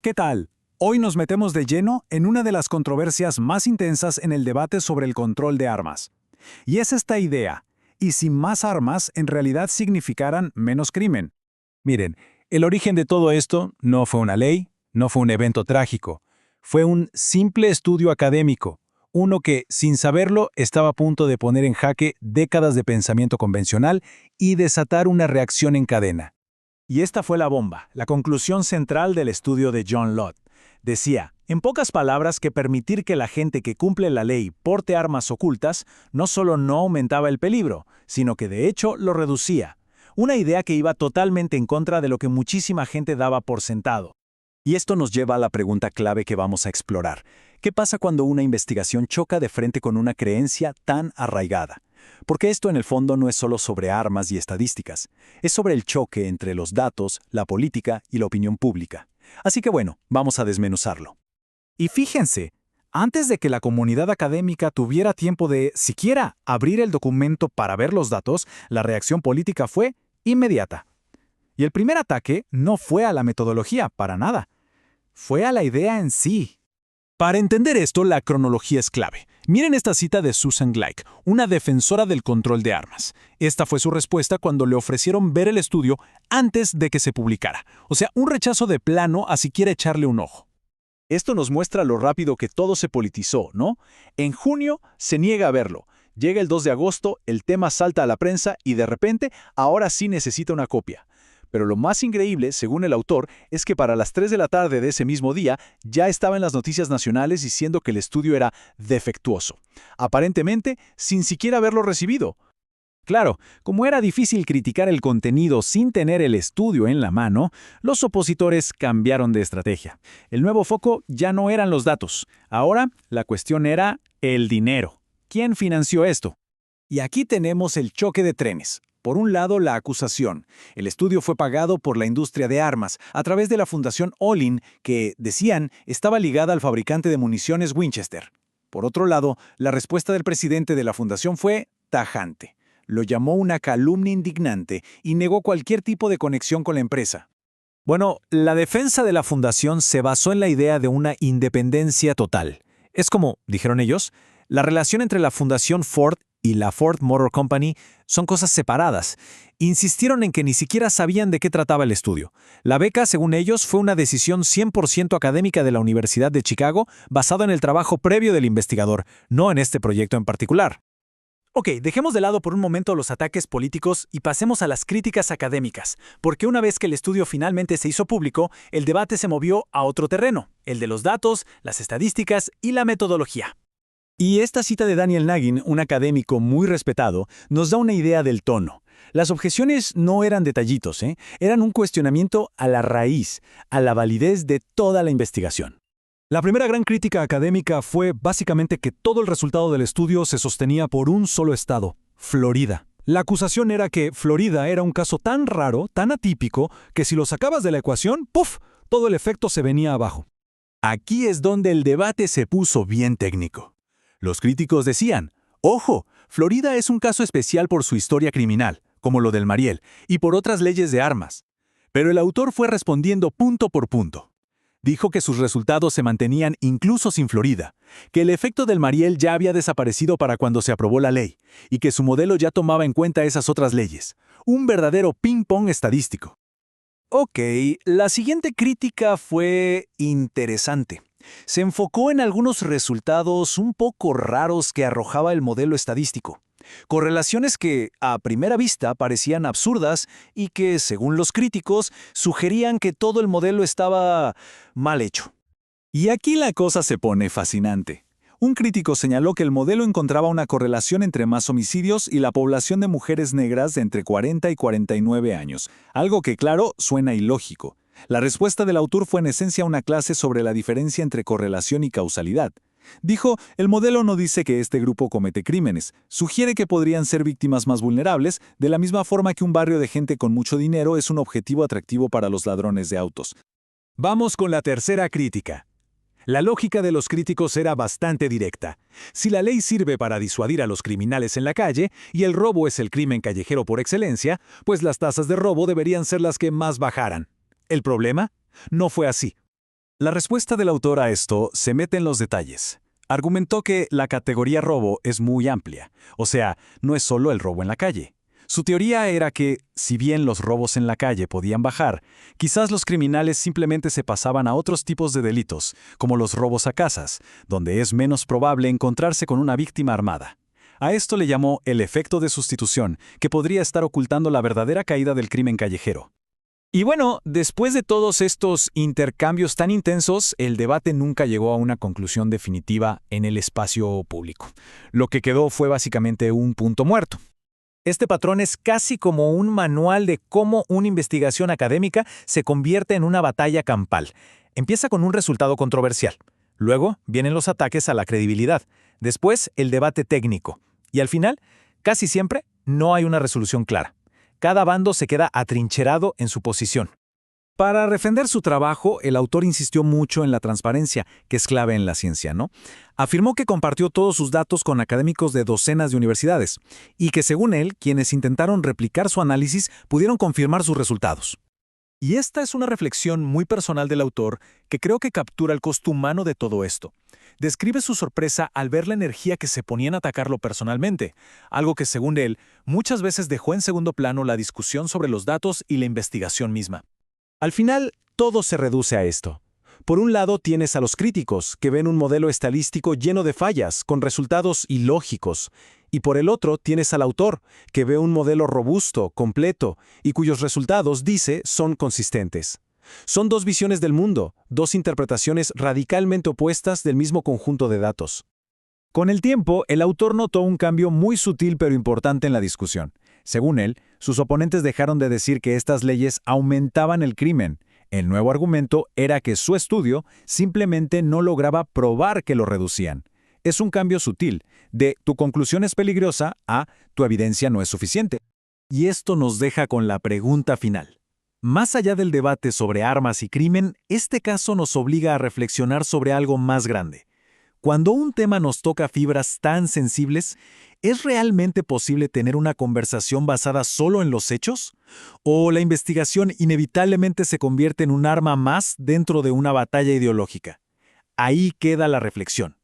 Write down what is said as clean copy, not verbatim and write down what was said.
¿Qué tal? Hoy nos metemos de lleno en una de las controversias más intensas en el debate sobre el control de armas. Y es esta idea, ¿y si más armas en realidad significaran menos crimen? Miren, el origen de todo esto no fue una ley, no fue un evento trágico, fue un simple estudio académico, uno que, sin saberlo, estaba a punto de poner en jaque décadas de pensamiento convencional y desatar una reacción en cadena. Y esta fue la bomba, la conclusión central del estudio de John Lott. Decía, en pocas palabras, que permitir que la gente que cumple la ley porte armas ocultas no solo no aumentaba el peligro, sino que de hecho lo reducía. Una idea que iba totalmente en contra de lo que muchísima gente daba por sentado. Y esto nos lleva a la pregunta clave que vamos a explorar. ¿Qué pasa cuando una investigación choca de frente con una creencia tan arraigada? Porque esto en el fondo no es solo sobre armas y estadísticas, es sobre el choque entre los datos, la política y la opinión pública. Así que bueno, vamos a desmenuzarlo. Y fíjense, antes de que la comunidad académica tuviera tiempo de siquiera abrir el documento para ver los datos, la reacción política fue inmediata. Y el primer ataque no fue a la metodología, para nada. Fue a la idea en sí. Para entender esto, la cronología es clave. Miren esta cita de Susan Gleick, una defensora del control de armas. Esta fue su respuesta cuando le ofrecieron ver el estudio antes de que se publicara. O sea, un rechazo de plano a siquiera echarle un ojo. Esto nos muestra lo rápido que todo se politizó, ¿no? En junio se niega a verlo. Llega el 2 de agosto, el tema salta a la prensa y de repente, ahora sí necesita una copia. Pero lo más increíble, según el autor, es que para las 3 de la tarde de ese mismo día ya estaba en las noticias nacionales diciendo que el estudio era defectuoso. Aparentemente, sin siquiera haberlo recibido. Claro, como era difícil criticar el contenido sin tener el estudio en la mano, los opositores cambiaron de estrategia. El nuevo foco ya no eran los datos. Ahora, la cuestión era el dinero. ¿Quién financió esto? Y aquí tenemos el choque de trenes. Por un lado, la acusación. El estudio fue pagado por la industria de armas a través de la Fundación Olin, que, decían, estaba ligada al fabricante de municiones Winchester. Por otro lado, la respuesta del presidente de la fundación fue tajante. Lo llamó una calumnia indignante y negó cualquier tipo de conexión con la empresa. Bueno, la defensa de la fundación se basó en la idea de una independencia total. Es como, dijeron ellos, la relación entre la Fundación Ford y la Ford Motor Company son cosas separadas. Insistieron en que ni siquiera sabían de qué trataba el estudio. La beca, según ellos, fue una decisión 100% académica de la Universidad de Chicago, basada en el trabajo previo del investigador, no en este proyecto en particular. Ok, dejemos de lado por un momento los ataques políticos y pasemos a las críticas académicas, porque una vez que el estudio finalmente se hizo público, el debate se movió a otro terreno, el de los datos, las estadísticas y la metodología. Y esta cita de Daniel Nagin, un académico muy respetado, nos da una idea del tono. Las objeciones no eran detallitos, eran un cuestionamiento a la raíz, a la validez de toda la investigación. La primera gran crítica académica fue básicamente que todo el resultado del estudio se sostenía por un solo estado, Florida. La acusación era que Florida era un caso tan raro, tan atípico, que si lo sacabas de la ecuación, ¡puf!, todo el efecto se venía abajo. Aquí es donde el debate se puso bien técnico. Los críticos decían, ojo, Florida es un caso especial por su historia criminal, como lo del Mariel, y por otras leyes de armas. Pero el autor fue respondiendo punto por punto. Dijo que sus resultados se mantenían incluso sin Florida, que el efecto del Mariel ya había desaparecido para cuando se aprobó la ley, y que su modelo ya tomaba en cuenta esas otras leyes. Un verdadero ping-pong estadístico. Ok, la siguiente crítica fue interesante. Se enfocó en algunos resultados un poco raros que arrojaba el modelo estadístico. Correlaciones que, a primera vista, parecían absurdas y que, según los críticos, sugerían que todo el modelo estaba mal hecho. Y aquí la cosa se pone fascinante. Un crítico señaló que el modelo encontraba una correlación entre más homicidios y la población de mujeres negras de entre 40 y 49 años, algo que, claro, suena ilógico. La respuesta del autor fue en esencia una clase sobre la diferencia entre correlación y causalidad. Dijo, el modelo no dice que este grupo comete crímenes, sugiere que podrían ser víctimas más vulnerables, de la misma forma que un barrio de gente con mucho dinero es un objetivo atractivo para los ladrones de autos. Vamos con la tercera crítica. La lógica de los críticos era bastante directa. Si la ley sirve para disuadir a los criminales en la calle y el robo es el crimen callejero por excelencia, pues las tasas de robo deberían ser las que más bajaran. ¿El problema? No fue así. La respuesta del autor a esto se mete en los detalles. Argumentó que la categoría robo es muy amplia, o sea, no es solo el robo en la calle. Su teoría era que, si bien los robos en la calle podían bajar, quizás los criminales simplemente se pasaban a otros tipos de delitos, como los robos a casas, donde es menos probable encontrarse con una víctima armada. A esto le llamó el efecto de sustitución, que podría estar ocultando la verdadera caída del crimen callejero. Y bueno, después de todos estos intercambios tan intensos, el debate nunca llegó a una conclusión definitiva en el espacio público. Lo que quedó fue básicamente un punto muerto. Este patrón es casi como un manual de cómo una investigación académica se convierte en una batalla campal. Empieza con un resultado controversial. Luego vienen los ataques a la credibilidad. Después, el debate técnico. Y al final, casi siempre, no hay una resolución clara. Cada bando se queda atrincherado en su posición. Para defender su trabajo, el autor insistió mucho en la transparencia, que es clave en la ciencia, ¿no? Afirmó que compartió todos sus datos con académicos de docenas de universidades, y que según él, quienes intentaron replicar su análisis pudieron confirmar sus resultados. Y esta es una reflexión muy personal del autor que creo que captura el costo humano de todo esto. Describe su sorpresa al ver la energía que se ponía en atacarlo personalmente, algo que, según él, muchas veces dejó en segundo plano la discusión sobre los datos y la investigación misma. Al final, todo se reduce a esto. Por un lado tienes a los críticos, que ven un modelo estadístico lleno de fallas, con resultados ilógicos. Y por el otro tienes al autor, que ve un modelo robusto, completo, y cuyos resultados, dice, son consistentes. Son dos visiones del mundo, dos interpretaciones radicalmente opuestas del mismo conjunto de datos. Con el tiempo, el autor notó un cambio muy sutil pero importante en la discusión. Según él, sus oponentes dejaron de decir que estas leyes aumentaban el crimen. El nuevo argumento era que su estudio simplemente no lograba probar que lo reducían. Es un cambio sutil, de tu conclusión es peligrosa a tu evidencia no es suficiente. Y esto nos deja con la pregunta final. Más allá del debate sobre armas y crimen, este caso nos obliga a reflexionar sobre algo más grande. Cuando un tema nos toca fibras tan sensibles, ¿es realmente posible tener una conversación basada solo en los hechos? ¿O la investigación inevitablemente se convierte en un arma más dentro de una batalla ideológica? Ahí queda la reflexión.